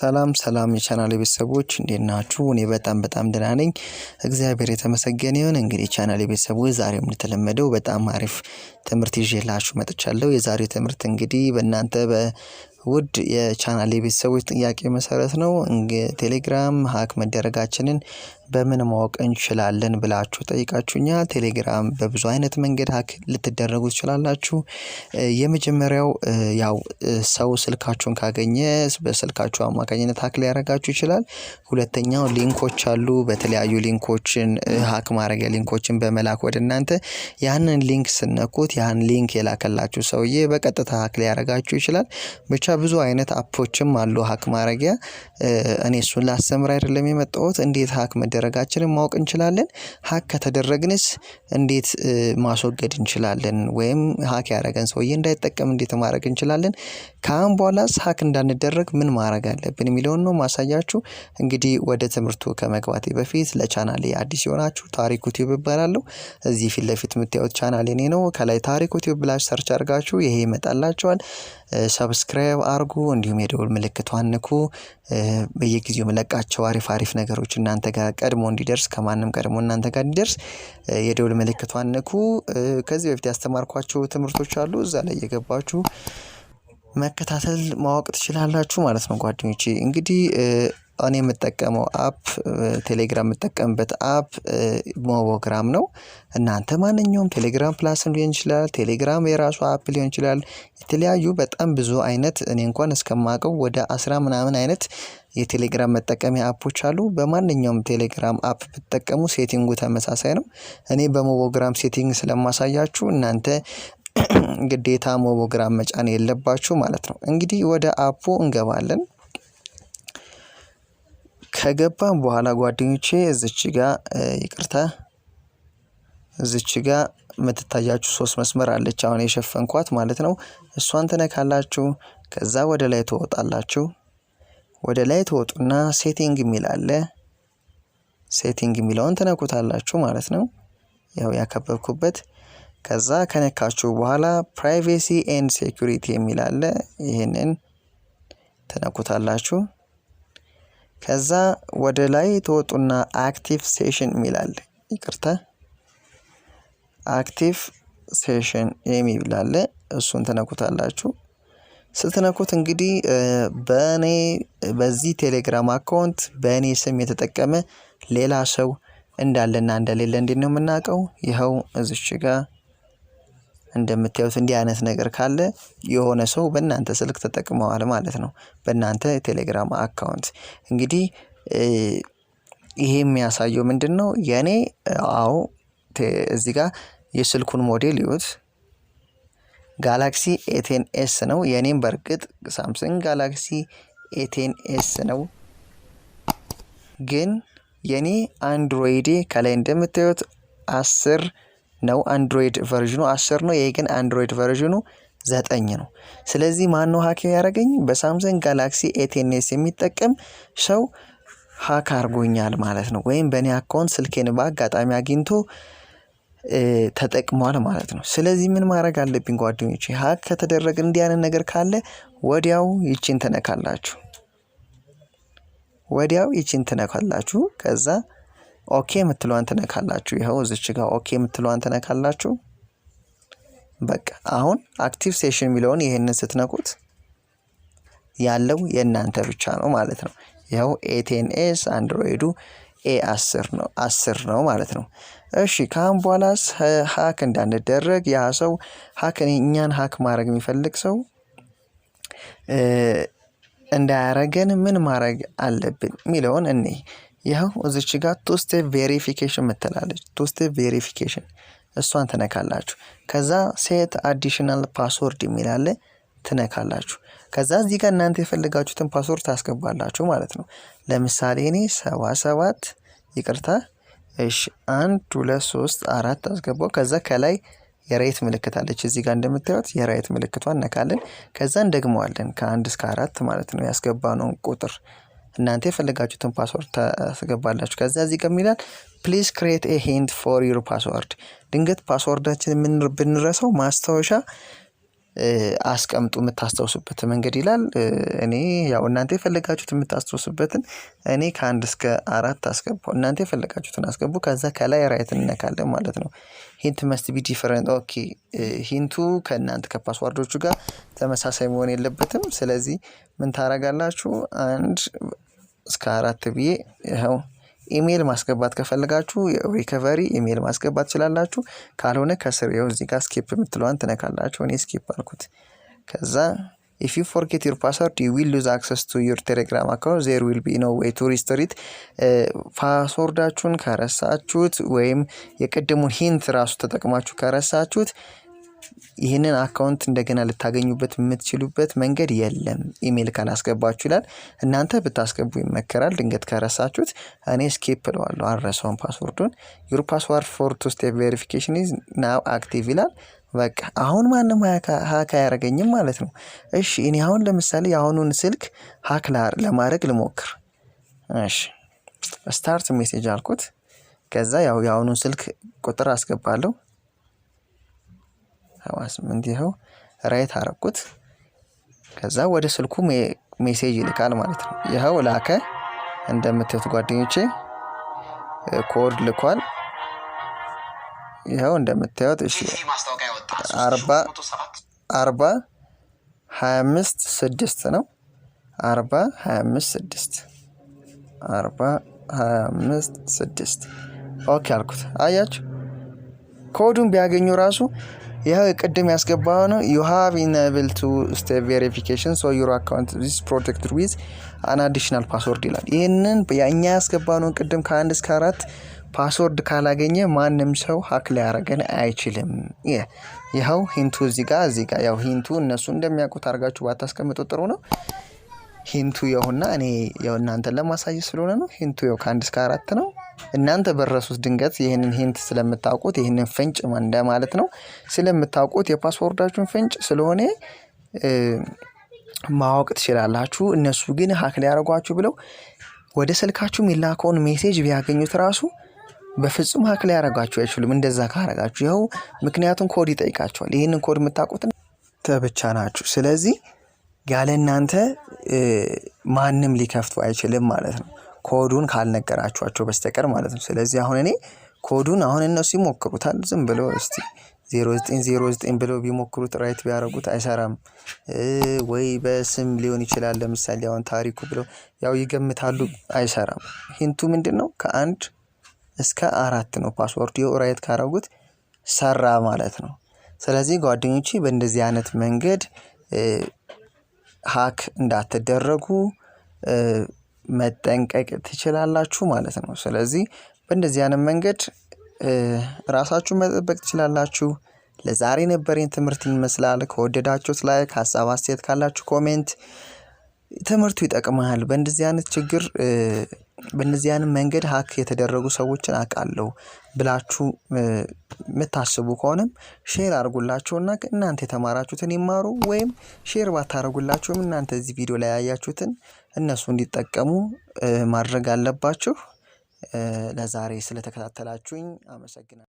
ሰላም የቻናሌ ቤተሰቦች እንዴት ናችሁ? እኔ በጣም ደህና ነኝ። እግዚአብሔር የተመሰገነ ይሁን። እንግዲህ ቻናሌ ቤተሰቦች ዛሬም እንደተለመደው በጣም አሪፍ ትምህርት ይዤላችሁ መጥቻለሁ። የዛሬው ትምህርት እንግዲህ በእናንተ በውድ የቻናሌ ቤተሰቦች ጥያቄ መሰረት ነው። ቴሌግራም ሃክ መደረጋችንን በምን ማወቅ እንችላለን ብላችሁ ጠይቃችሁኛል። ቴሌግራም በብዙ አይነት መንገድ ሃክ ልትደረጉ ትችላላችሁ። የመጀመሪያው ያው ሰው ስልካችሁን ካገኘ በስልካችሁ አማካኝነት ሃክ ሊያደርጋችሁ ይችላል። ሁለተኛው ሊንኮች አሉ። በተለያዩ ሊንኮችን ሃክ ማድረጊያ ሊንኮችን በመላክ ወደ እናንተ ያንን ሊንክ ስነኩት ያን ሊንክ የላከላችሁ ሰውዬ በቀጥታ ሃክ ሊያደርጋችሁ ይችላል። ብቻ ብዙ አይነት አፖችም አሉ ሃክ ማድረጊያ። እኔ እሱን ላስተምር አይደለም የመጣሁት። እንዴት ሃክ መደረጋችንን ማወቅ እንችላለን፣ ሃክ ከተደረግንስ እንዴት ማስወገድ እንችላለን፣ ወይም ሃክ ያደረገን ሰውዬ እንዳይጠቀም እንዴት ማድረግ እንችላለን፣ ካሁን በኋላስ ሃክ እንዳንደረግ ምን ማድረግ አለብን የሚለውን ነው ማሳያችሁ። እንግዲህ ወደ ትምህርቱ ከመግባቴ በፊት ለቻናሌ አዲስ የሆናችሁ ታሪኩ ቲዩብ እባላለሁ። እዚህ ፊት ለፊት የምታዩት ቻናሌ እኔ ነው። ከላይ ታሪኩ ቲዩብ ብላችሁ ሰርች አድርጋችሁ ይሄ ይመጣላችኋል። ሰብስክራይብ አርጉ፣ እንዲሁም የደወል ምልክቷን ንኩ። በየጊዜው መለቃቸው አሪፍ ነገሮች እናንተ ጋር ቀድሞ እንዲደርስ ከማንም ቀድሞ እናንተ ጋር እንዲደርስ የደወል ምልክቷን ንኩ። ከዚህ በፊት ያስተማርኳችሁ ትምህርቶች አሉ፣ እዛ ላይ እየገባችሁ መከታተል ማወቅ ትችላላችሁ ማለት ነው ጓደኞቼ። እንግዲህ እኔ የምጠቀመው አፕ ቴሌግራም የምጠቀምበት አፕ ሞቦግራም ነው። እናንተ ማንኛውም ቴሌግራም ፕላስም ሊሆን ይችላል፣ ቴሌግራም የራሱ አፕ ሊሆን ይችላል። የተለያዩ በጣም ብዙ አይነት እኔ እንኳን እስከማውቀው ወደ 10 ምናምን አይነት የቴሌግራም መጠቀሚያ አፖች አሉ። በማንኛውም ቴሌግራም አፕ ብትጠቀሙ ሴቲንጉ ተመሳሳይ ነው። እኔ በሞቦግራም ሴቲንግ ስለማሳያችሁ እናንተ ግዴታ ሞቦግራም መጫን የለባችሁ ማለት ነው። እንግዲህ ወደ አፑ እንገባለን። ከገባን በኋላ ጓደኞቼ እዚች ጋር የምትታያችሁ 3 መስመር አለች፣ አሁን የሸፈንኳት ማለት ነው። እሷን ትነካላችሁ። ከዛ ወደ ላይ ትወጣላችሁ። ወደ ላይ ትወጡና ሴቲንግ የሚል አለ። ሴቲንግ የሚለውን ትነኩታላችሁ ማለት ነው። ያው ያከበብኩበት። ከዛ ከነካችሁ በኋላ ፕራይቬሲ ኤንድ ሴኩሪቲ የሚል አለ። ይሄንን ትነኩታላችሁ። ከዛ ወደ ላይ ተወጡና አክቲቭ ሴሽን የሚል አለ። አክቲቭ ሴሽን የሚል አለ። እሱን ትነኩታላችሁ። ስትነኩት እንግዲህ በዚህ ቴሌግራም አካውንት በእኔ ስም የተጠቀመ ሌላ ሰው እንዳለና እንደሌለ እንዴት ነው የምናውቀው? ይኸው እዚች ጋር እንደምታዩት እንዲህ አይነት ነገር ካለ የሆነ ሰው በእናንተ ስልክ ተጠቅመዋል ማለት ነው፣ በእናንተ ቴሌግራም አካውንት። እንግዲህ ይሄ የሚያሳየው ምንድነው? የኔ እዚህ ጋር የስልኩን ሞዴል ይዩት፣ ጋላክሲ A10s ነው። የኔም በርግጥ ሳምሰንግ ጋላክሲ A10s ነው። ግን የኔ አንድሮይድ ከላይ እንደምታዩት 10 ነው። አንድሮይድ ቨርዥኑ 10 ነው። ይሄ ግን አንድሮይድ ቨርዥኑ 9 ነው። ስለዚህ ማን ነው ሃክ ያደረገኝ? በሳምሰንግ ጋላክሲ A10s የሚጠቀም ሰው ሃክ አርጎኛል ማለት ነው። ወይም በእኔ አካውንት ስልኬን በአጋጣሚ አግኝቶ ተጠቅሟል ማለት ነው። ስለዚህ ምን ማድረግ አለብኝ ጓደኞቼ? ሃክ ከተደረገ እንዲህ አይነት ነገር ካለ ወዲያው ይቺን ትነካላችሁ። ከዛ ኦኬ የምትለዋን ትነካላችሁ። ይኸው እዚች ጋር ኦኬ የምትለዋን ትነካላችሁ። በቃ አሁን አክቲቭ ሴሽን የሚለውን ይሄንን ስትነኩት ያለው የእናንተ ብቻ ነው ማለት ነው። ይኸው A10s አንድሮይዱ A10 ነው ማለት ነው። እሺ ካሁን በኋላ ሃክ እንዳንደረግ ያ ሰው እኛን ሃክ ማድረግ የሚፈልግ ሰው እንዳያረገን ምን ማድረግ አለብን የሚለውን እኔ ይኸው እዚች ጋር 2 ስቴፕ ቬሪፊኬሽን ምትላለች። 2 ስቴፕ ቬሪፊኬሽን እሷን ትነካላችሁ። ከዛ ሴት አዲሽናል ፓስወርድ የሚል አለ፣ ትነካላችሁ። ከዛ እዚህ ጋር እናንተ የፈለጋችሁትን ፓስወርድ ታስገባላችሁ ማለት ነው። ለምሳሌ እኔ 77 1 2 3 4 አስገባው። ከዛ ከላይ የራይት ምልክት አለች፣ እዚህ ጋር እንደምታዩት የራይት ምልክቷን ነካለን። ከዛ እንደግመዋለን ከ1 እስከ 4 ማለት ነው ያስገባነውን ቁጥር እናንተ የፈለጋችሁትን ፓስወርድ ታስገባላችሁ። ከዛ እዚህ ጋር ይላል ፕሊዝ ክሬት ኤ ሂንት ፎር ዩር ፓስወርድ። ድንገት ፓስወርዳችን ብንረሳው ማስታወሻ አስቀምጡ የምታስታውሱበት መንገድ ይላል። እኔ ያው እናንተ የፈለጋችሁት የምታስታውሱበትን እኔ ከ1 እስከ 4 አስገባው። እናንተ የፈለጋችሁትን አስገቡ። ከዛ ከላይ ራይት እንነካለን ማለት ነው። ሂንት መስት ቢ ዲፈረንት። ኦኬ ሂንቱ ከእናንተ ከፓስዋርዶቹ ጋር ተመሳሳይ መሆን የለበትም። ስለዚህ ምን ታረጋላችሁ? 1 እስከ 4 ብዬ ይኸው ኢሜል ማስገባት ከፈለጋችሁ ሪከቨሪ ኢሜል ማስገባት ትችላላችሁ። ካልሆነ ከስር ይኸው እዚህ ጋር ስኪፕ የምትለዋን ትነካላችሁ። እኔ ስኪፕ አልኩት። ከዛ if you forget your password you will lose access to your telegram account there will be no way to restore it። ፓስወርዳችሁን ከረሳችሁት ወይም የቀደሙን ሂንት ራሱ ተጠቅማችሁ ከረሳችሁት ይህንን አካውንት እንደገና ልታገኙበት የምትችሉበት መንገድ የለም ኢሜል ካላስገባችሁ ይላል። እናንተ ብታስገቡ ይመከራል። ድንገት ከረሳችሁት እኔ ስኪፕ እለዋለሁ፣ አልረሳውም ፓስወርዱን። your password for two step verification is now active ይላል። በቃ አሁን ማንም ሀክ አያረገኝም ማለት ነው። እሺ እኔ አሁን ለምሳሌ የአሁኑን ስልክ ሀክ ለማድረግ ልሞክር። እሺ ስታርት ሜሴጅ አልኩት። ከዛ ያው የአሁኑን ስልክ ቁጥር አስገባለሁ። 78 ይኸው ራይት አረኩት። ከዛ ወደ ስልኩ ሜሴጅ ይልካል ማለት ነው። ይኸው ላከ። እንደምታዩት ጓደኞቼ ኮድ ልኳል። ይኸው እንደምታዩት እሺ 40 25 6 ነው። 40 25 6 ኦኬ አልኩት። አያችሁ ኮዱን ቢያገኙ ራሱ ይሄው ቅድም ያስገባው ነው። you have enabled two step verification so your account is protected with an additional password ይላል። ይሄንን ያኛ ያስገባነው ቅድም ከ1 እስከ 4 ፓስወርድ ካላገኘ ማንም ሰው ሀክ ሊያረገን አይችልም። ይሄው ሂንቱ እዚህ ጋር ያው ሂንቱ እነሱ እንደሚያውቁት አርጋችሁ ባታስቀምጡ ጥሩ ነው። ሂንቱ ይኸውና እኔ ያው እናንተ ለማሳየት ስለሆነ ነው። ሂንቱ ያው ከ1 እስከ 4 ነው። እናንተ በረሱት ድንገት ይሄንን ሂንት ስለምታውቁት ይሄንን ፍንጭ ማለት ነው ስለምታውቁት የፓስወርዳችሁን ፍንጭ ስለሆነ ማወቅ ትችላላችሁ። እነሱ ግን ሀክ ሊያረጓችሁ ብለው ወደ ስልካችሁ የሚላከውን ሜሴጅ ቢያገኙት ራሱ በፍጹም ሀክ ሊያረጋችሁ አይችሉም። እንደዛ ካረጋችሁ ይኸው ምክንያቱም ኮድ ይጠይቃችኋል። ይሄንን ኮድ የምታውቁት ተብቻ ናችሁ። ስለዚህ ያለ እናንተ ማንም ሊከፍቱ አይችልም ማለት ነው፣ ኮዱን ካልነገራችኋቸው በስተቀር ማለት ነው። ስለዚህ አሁን እኔ ኮዱን አሁን እነሱ ይሞክሩታል። ዝም ብለው እስቲ 0909 ብለው ቢሞክሩት ራይት ቢያረጉት አይሰራም። ወይ በስም ሊሆን ይችላል። ለምሳሌ አሁን ታሪኩ ብለው ያው ይገምታሉ፣ አይሰራም። ሂንቱ ምንድነው? ከ1 እስከ 4 ነው ፓስወርድ። ይኸው ራይት ካረጉት ሰራ ማለት ነው። ስለዚህ ጓደኞቼ በእንደዚህ አይነት መንገድ ሀክ እንዳትደረጉ መጠንቀቅ ትችላላችሁ ማለት ነው። ስለዚህ በእንደዚህ አይነት መንገድ ራሳችሁን መጠበቅ ትችላላችሁ። ለዛሬ ነበረኝ ትምህርት ይመስላል። ከወደዳችሁት ላይክ፣ ሀሳብ አስተያየት ካላችሁ ኮሜንት። ትምህርቱ ይጠቅማል። በእንደዚህ አይነት ችግር በእንደዚህ አይነት መንገድ ሀክ የተደረጉ ሰዎችን አውቃለሁ ብላችሁ የምታስቡ ከሆነም ሼር አድርጉላቸውና እናንተ የተማራችሁትን ይማሩ። ወይም ሼር ባታረጉላቸውም እናንተ እዚህ ቪዲዮ ላይ ያያችሁትን እነሱ እንዲጠቀሙ ማድረግ አለባችሁ። ለዛሬ ስለተከታተላችሁኝ አመሰግናለሁ።